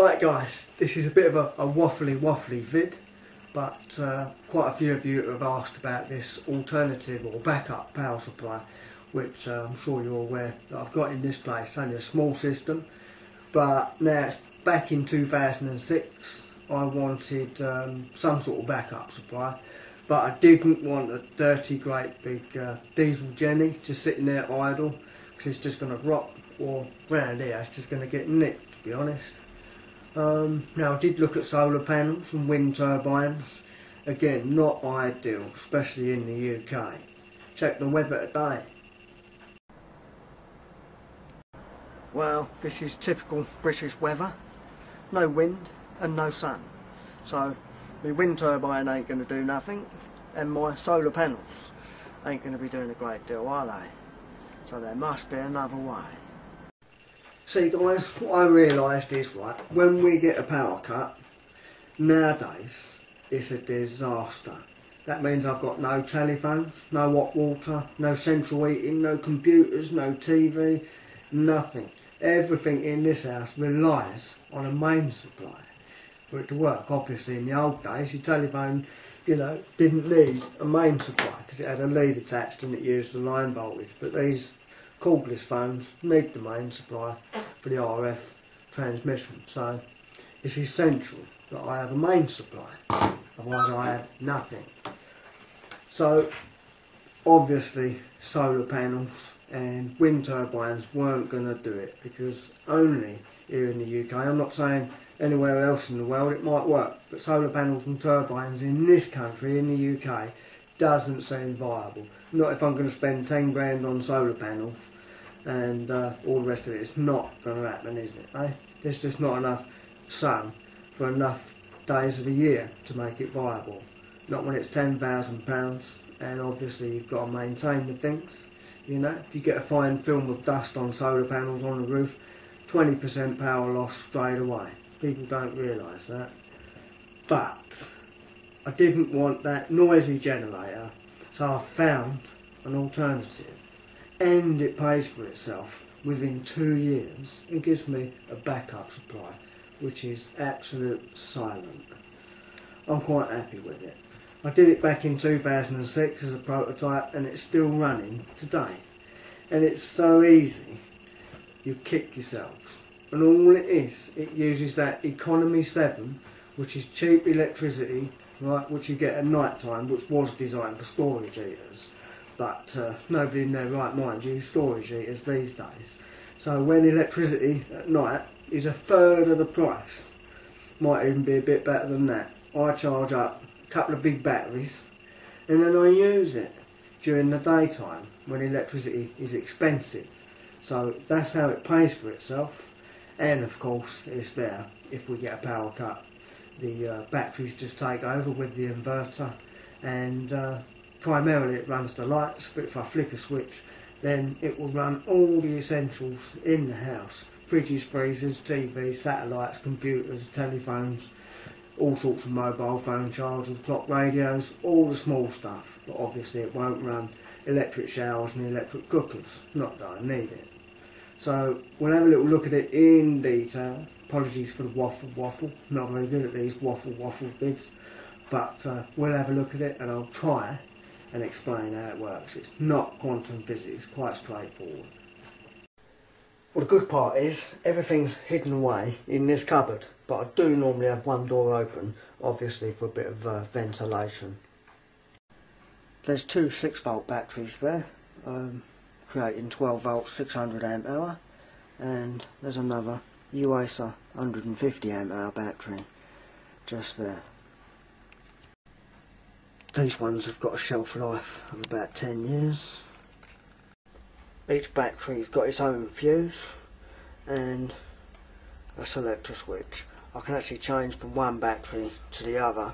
Right guys, this is a bit of a waffly vid, but quite a few of you have asked about this alternative or backup power supply, which I'm sure you're aware that I've got in this place. It's only a small system, but now it's back in 2006. I wanted some sort of backup supply, but I didn't want a dirty great big diesel Jenny just sitting there idle, because it's just going to rot, or round here it's just going to get nicked, to be honest. Now I did look at solar panels and wind turbines. Again, not ideal, especially in the UK. Check the weather today. Well, this is typical British weather. No wind and no sun. So my wind turbine ain't going to do nothing, and my solar panels ain't going to be doing a great deal, are they? So there must be another way. See guys, what I realised is, right, when we get a power cut, nowadays it's a disaster. That means I've got no telephones, no hot water, no central heating, no computers, no TV, nothing. Everything in this house relies on a main supply for it to work. Obviously in the old days your telephone, you know, didn't need a main supply because it had a lead attached and it used the line voltage, but these cordless phones need the main supply for the RF transmission, so it's essential that I have a main supply, otherwise I have nothing. So obviously solar panels and wind turbines weren't going to do it, because only here in the UK, I'm not saying anywhere else in the world it might work, but solar panels and turbines in this country, in the UK, doesn't seem viable. Not if I'm going to spend 10 grand on solar panels and all the rest of it. It's not going to happen, is it? Eh? There's just not enough sun for enough days of the year to make it viable. Not when it's £10,000, and obviously you've got to maintain the things. You know, if you get a fine film of dust on solar panels on the roof, 20% power loss straight away. People don't realise that. But I didn't want that noisy generator, so I found an alternative. And it pays for itself within 2 years and gives me a backup supply, which is absolute silent. I'm quite happy with it. I did it back in 2006 as a prototype, and it's still running today. And it's so easy, you kick yourselves. And all it is, it uses that economy 7, which is cheap electricity, right, which you get at night time, which was designed for storage heaters. But nobody in their right mind uses storage heaters these days. So when electricity at night is a third of the price, might even be a bit better than that, I charge up a couple of big batteries and then I use it during the daytime when electricity is expensive. So that's how it pays for itself, and of course it's there if we get a power cut. The batteries just take over with the inverter, and primarily it runs the lights, but if I flick a switch then it will run all the essentials in the house. Fridges, freezers, TVs, satellites, computers, telephones, all sorts of mobile phone chargers, clock radios, all the small stuff. But obviously it won't run electric showers and electric cookers, not that I need it. So we'll have a little look at it in detail. Apologies for the waffle, not very good at these waffle vids, but we'll have a look at it and I'll try and explain how it works. It's not quantum physics, quite straightforward. Well, the good part is everything's hidden away in this cupboard, but I do normally have one door open, obviously for a bit of ventilation. There's two 6-volt batteries there, creating 12 volts 600 amp hour, and there's another UASA 150 amp hour battery just there. These ones have got a shelf life of about 10 years. Each battery's got its own fuse and a selector switch. I can actually change from one battery to the other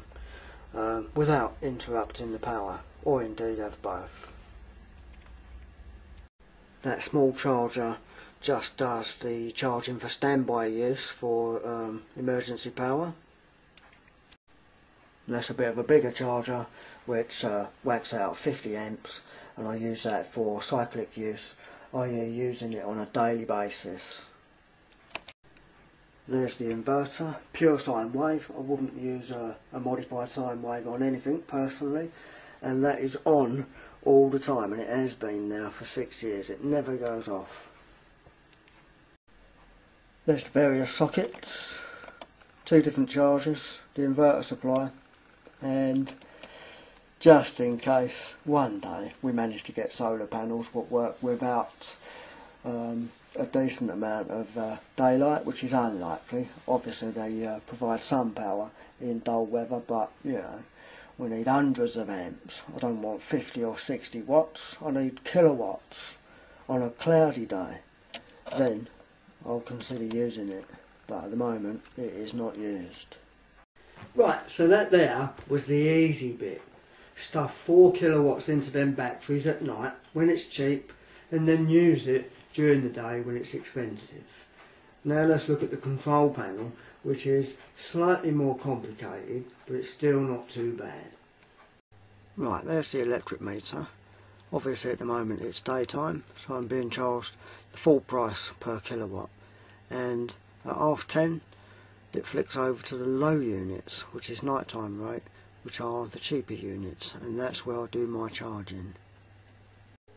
without interrupting the power, or indeed have both. That small charger just does the charging for standby use for emergency power. And that's a bit of a bigger charger which whacks out 50 amps, and I use that for cyclic use, i.e. using it on a daily basis. There's the inverter, pure sine wave. I wouldn't use a modified sine wave on anything personally, and that is on all the time, and it has been now for 6 years. It never goes off. There's the various sockets, 2 different chargers, the inverter supply, and just in case one day we manage to get solar panels that work without a decent amount of daylight, which is unlikely. Obviously they provide some power in dull weather, but you know, we need hundreds of amps. I don't want 50 or 60 watts, I need kilowatts on a cloudy day. Then I'll consider using it, but at the moment it is not used. Right, so that there was the easy bit. Stuff 4 kilowatts into them batteries at night when it's cheap, and then use it during the day when it's expensive. Now let's look at the control panel, which is slightly more complicated, but it's still not too bad. Right, there's the electric meter. Obviously at the moment it's daytime, so I'm being charged the full price per kilowatt, and at 10:30 it flicks over to the low units, which is nighttime rate, which are the cheaper units, and that's where I do my charging.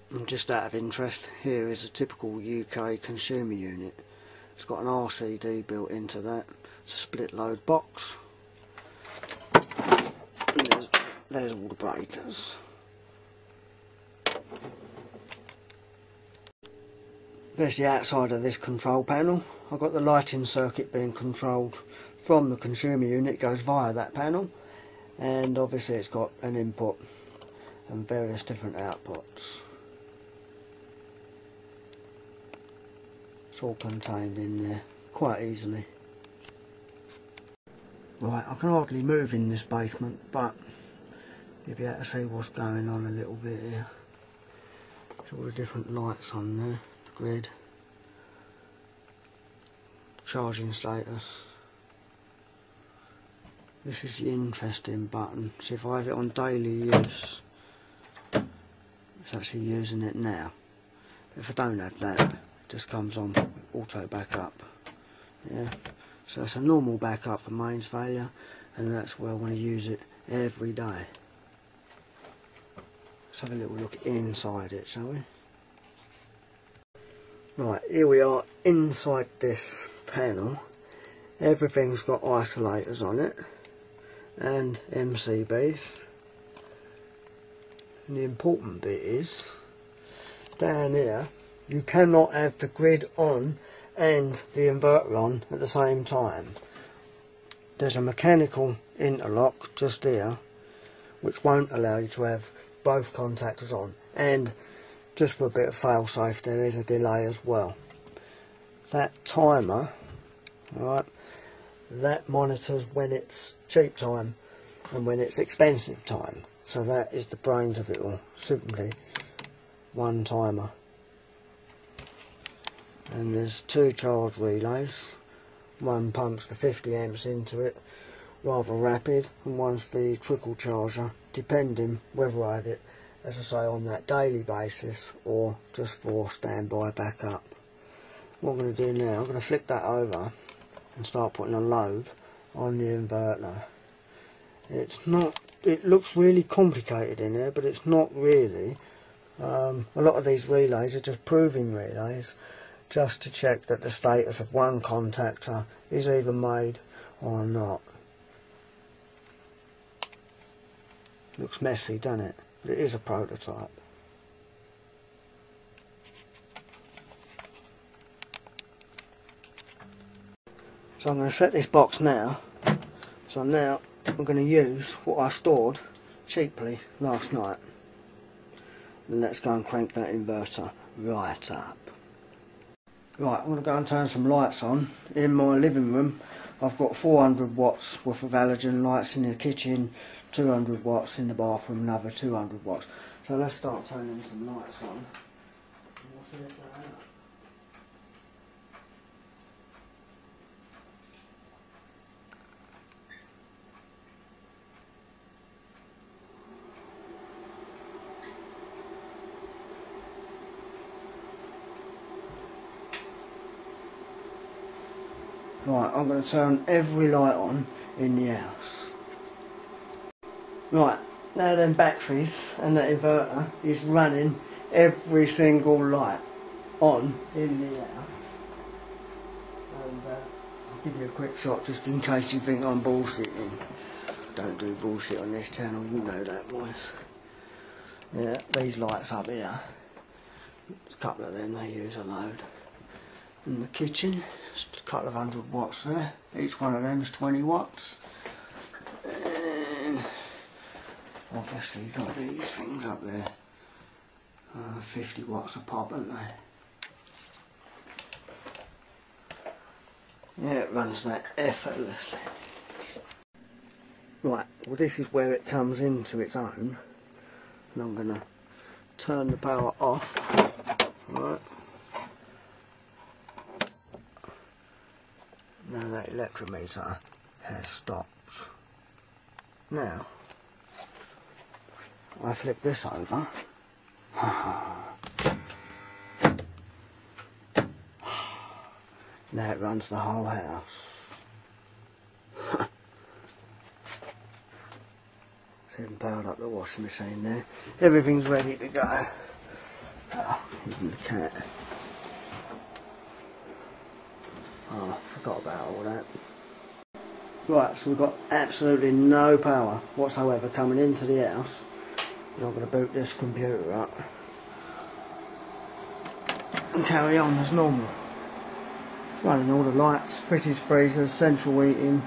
And just out of interest, here is a typical UK consumer unit. It's got an RCD built into that. It's a split load box. There's all the breakers. There's the outside of this control panel. I've got the lighting circuit being controlled from the consumer unit. It goes via that panel, and obviously it's got an input and various different outputs. It's all contained in there quite easily. Right, I can hardly move in this basement, but you'll be able to see what's going on a little bit here. There's all the different lights on there, the grid, charging status. This is the interesting button. So if I have it on daily use, it's actually using it now. If I don't have that, it just comes on auto backup. Yeah, so that's a normal backup for mains failure, and that's where I want to use it every day. Let's have a little look inside it, shall we? Right, here we are inside this panel. Everything's got isolators on it and MCBs, and the important bit is down here you cannot have the grid on and the inverter on at the same time. There's a mechanical interlock just here which won't allow you to have both contactors on, and just for a bit of fail safe there is a delay as well. That timer, alright, that monitors when it's cheap time and when it's expensive time. So that is the brains of it all. Simply one timer. And there's 2 charge relays. One pumps the 50 amps into it, rather rapid, and one's the trickle charger, depending whether I have it, as I say, on that daily basis or just for standby backup. What I'm going to do now, I'm going to flick that over and start putting a load on the inverter. It's not, it looks really complicated in there, but it's not really. A lot of these relays are just proving relays, just to check that the status of one contactor is either made or not. Looks messy, doesn't it? But it is a prototype. So I'm going to set this box now. So now I'm going to use what I stored cheaply last night. And let's go and crank that inverter right up. Right, I'm going to go and turn some lights on. In my living room I've got 400 watts worth of halogen lights, in the kitchen 200 watts, in the bathroom another 200 watts. So let's start turning some lights on. Right, I'm going to turn every light on in the house. Right, now them batteries and that inverter is running every single light on in the house. And I'll give you a quick shot just in case you think I'm bullshitting. Don't do bullshit on this channel, you know that, boys. Yeah, these lights up here, a couple of them they use a load. In the kitchen, just a couple of 100 watts there. Each one of them is 20 watts. And obviously you've got these things up there. 50 watts a pop, aren't they? Yeah, it runs that effortlessly. Right, well this is where it comes into its own. And I'm going to turn the power off. Right. Now that electrometer has stopped. Now, I flip this over. Now it runs the whole house. It's even powered up the washing machine there. Everything's ready to go. Oh, even the cat. Oh, I forgot about all that. Right, so we've got absolutely no power whatsoever coming into the house. And I'm going to boot this computer up and carry on as normal. It's running all the lights, fridges, freezers, central heating,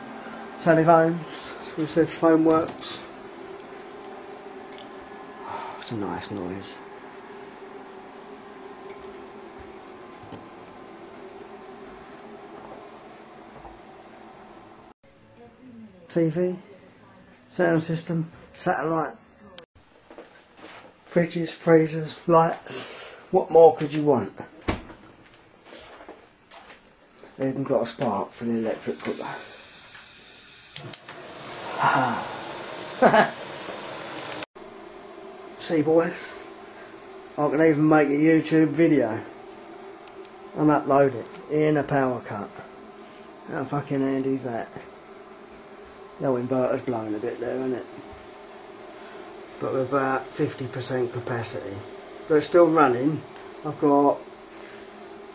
telephones, so if the phone works. Oh, it's a nice noise. TV, sound system, satellite, fridges, freezers, lights. What more could you want? They even got a spark for the electric cooker. See boys, I can even make a YouTube video and upload it in a power cut. How fucking handy is that? The old inverter's blowing a bit there, isn't it? But we're about 50% capacity. But it's still running. I've got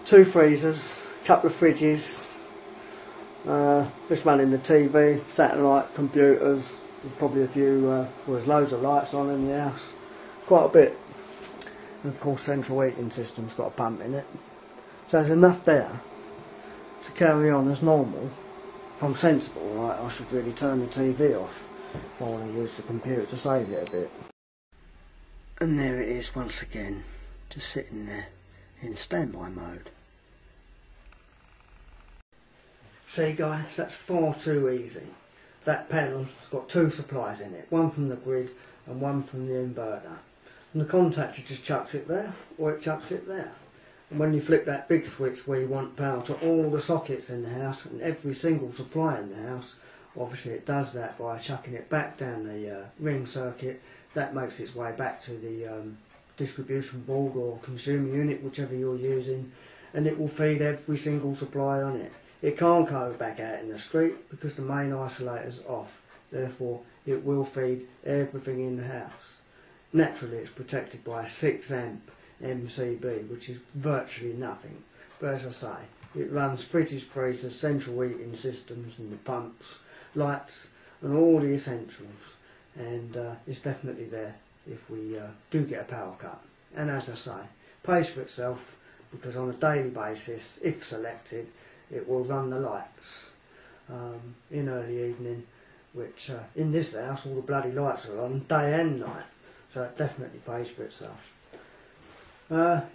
2 freezers, a couple of fridges, just running the TV, satellite, computers. There's probably a few, well, there's loads of lights on in the house. Quite a bit. And of course central heating system's got a pump in it. So there's enough there to carry on as normal. If I'm sensible, right, I should really turn the TV off if I want to use the computer to save it a bit. And there it is once again, just sitting there in standby mode. See guys, that's far too easy. That panel has got 2 supplies in it, one from the grid and one from the inverter. And the contactor just chucks it there, or it chucks it there. And when you flip that big switch where you want power to all the sockets in the house and every single supply in the house, obviously it does that by chucking it back down the ring circuit. That makes its way back to the distribution board or consumer unit, whichever you're using, and it will feed every single supply on it. It can't go back out in the street because the main isolator's off, therefore it will feed everything in the house. Naturally it's protected by a 6 amp MCB, which is virtually nothing, but as I say, it runs fridges, freezers, central heating systems and the pumps, lights and all the essentials, and it's definitely there if we do get a power cut. And as I say, pays for itself because on a daily basis, if selected, it will run the lights in early evening, which in this house all the bloody lights are on day and night, so it definitely pays for itself.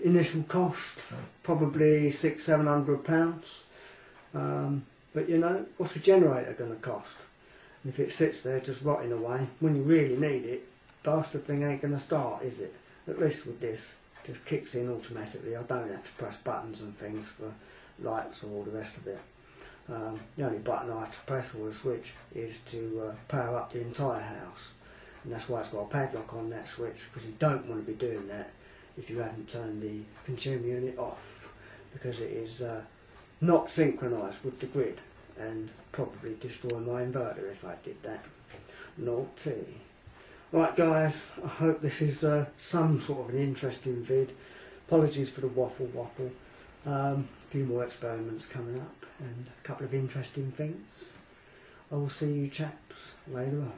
Initial cost probably £600–700, but you know, what's the generator going to cost? And if it sits there just rotting away when you really need it, bastard thing ain't going to start, is it? At least with this, it just kicks in automatically. I don't have to press buttons and things for lights or all the rest of it. The only button I have to press or a switch is to power up the entire house, and that's why it's got a padlock on that switch, because you don't want to be doing that if you haven't turned the consumer unit off, because it is not synchronised with the grid and probably destroy my inverter if I did that. Naughty. Right guys, I hope this is some sort of an interesting vid. Apologies for the waffle. A few more experiments coming up and a couple of interesting things. I will see you chaps later on.